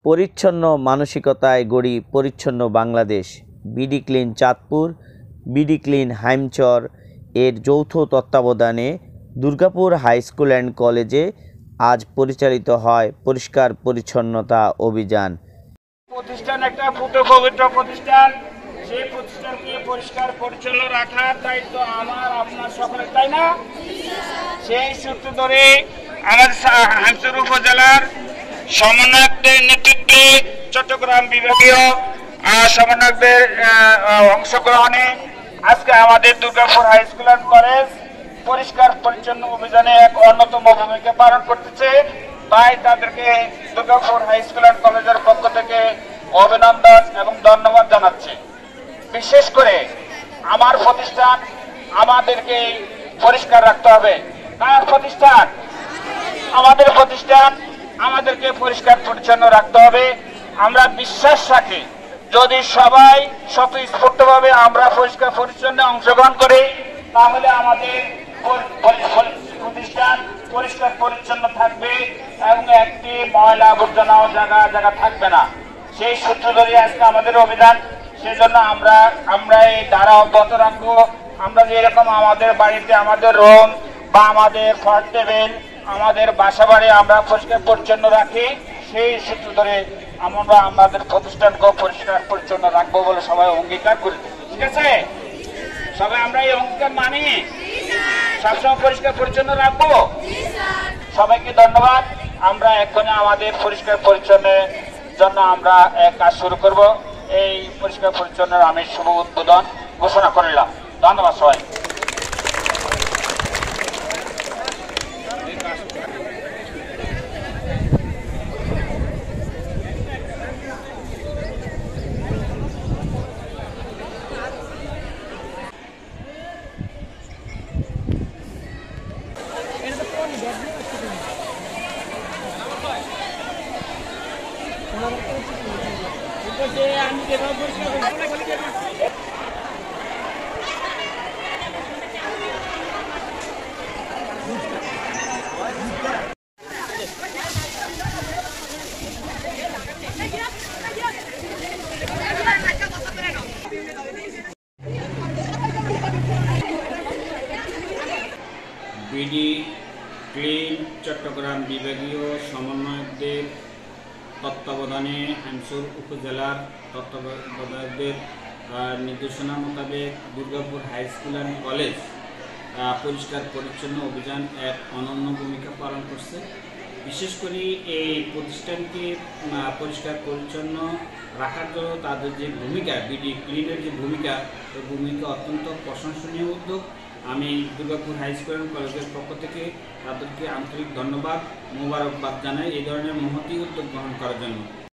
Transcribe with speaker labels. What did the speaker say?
Speaker 1: পরিচ্ছন্ন মানসিকতায় গড়ি পরিচ্ছন্ন Bangladesh. BD clean Chandpur, BD clean Haimchar এর যৌথ তত্ত্বাবধানে দুর্গাপুর হাই স্কুল অ্যান্ড কলেজে আজ পরিচালিত হয় পরিষ্কার পরিচ্ছন্নতা অভিযান।
Speaker 2: প্রতিষ্ঠান একটা পুত পবিত্র প্রতিষ্ঠান, সেই প্রতিষ্ঠানকে পরিষ্কার পরিচ্ছন্ন রাখার দায়িত্ব আমার আপনার সকলের, তাই না? সেই সূত্র ধরে আমাদের হাইমচর উপজেলার সমন্বয়কদের নেতৃত্বে চট্টগ্রাম বিভাগীয় সমন্বয়কদের অংশগ্রহণে আজকে আমাদের Durgapur high school and college পরিষ্কার পরিচ্ছন্ন অভিযানে এক অন্যতম ভূমিকা পালন করতেছে। তাই তাদেরকে দুর্গাপুর হাই স্কুল অ্যান্ড কলেজের পক্ষ থেকে অভিনন্দন এবং ধন্যবাদ জানাচ্ছি। বিশেষ করে আমার প্রতিষ্ঠান আমাদেরকে পরিষ্কার রাখতে হবে। কার প্রতিষ্ঠান? আমাদের প্রতিষ্ঠান আমাদেরকে পরিষ্কার পরিচ্ছন্ন রাখতে হবে। আমরা বিশ্বাস রাখি যদি সবাই স্বতঃস্ফূর্তভাবে আমরা পরিষ্কার পরিচ্ছন্ন অংশগ্রহণ করি তাহলে আমাদের প্রতিষ্ঠান পরিষ্কার পরিচ্ছন্ন থাকবে এবং একটি ময়লা আবর্জনাও জায়গা থাকবে না। সেই সূত্র ধরে আজকে আমাদের অভিযান। সেই জন্য আমরা এই ধারা অব্যাহত রাখবো। আমরা যেরকম আমাদের বাড়িতে আমাদের রুম বা আমাদের ফ্ল্যাট টেবিল আমাদের বাসা বাড়ি আমরা পরিষ্কার পরিচ্ছন্ন রাখি, সেই সূত্র ধরে আমরা আমাদের প্রতিষ্ঠানকেও পরিষ্কার পরিচ্ছন্ন রাখবো বলে সবাই অঙ্গীকার করেছি। ঠিক আছে? সবাই আমরা এই অঙ্গীকার মানি, সবসময় পরিষ্কার পরিচ্ছন্ন রাখবো। সবাইকে ধন্যবাদ। আমরা এখনই আমাদের পরিষ্কার পরিচ্ছন্নের জন্য আমরা এক কাজ শুরু করব। এই পরিষ্কার পরিচ্ছন্নের আমি শুভ উদ্বোধন ঘোষণা করলাম। ধন্যবাদ সবাই।
Speaker 3: বিডি ক্লিন চট্টগ্রাম বিভাগীয় সমন্বয়কদের তত্ত্বাবধানে হাইমচর উপজেলার তত্ত্বাবধায়কদের নির্দেশনা মোতাবেক Durgapur high school and college পরিষ্কার পরিচ্ছন্ন অভিযান এক অনন্য ভূমিকা পালন করছে। বিশেষ করে এই প্রতিষ্ঠানকে পরিষ্কার পরিচ্ছন্ন রাখার জন্য তাদের যে ভূমিকা, বিডি ক্লিনের যে ভূমিকা, এই ভূমিকা অত্যন্ত প্রশংসনীয় উদ্যোগ। আমি দুর্গাপুর হাই স্কুল অ্যান্ড কলেজের পক্ষ থেকে তাদেরকে আন্তরিক ধন্যবাদ, মোবারকবাদ জানাই এই ধরনের মহতী উদ্যোগ গ্রহণ করার জন্য।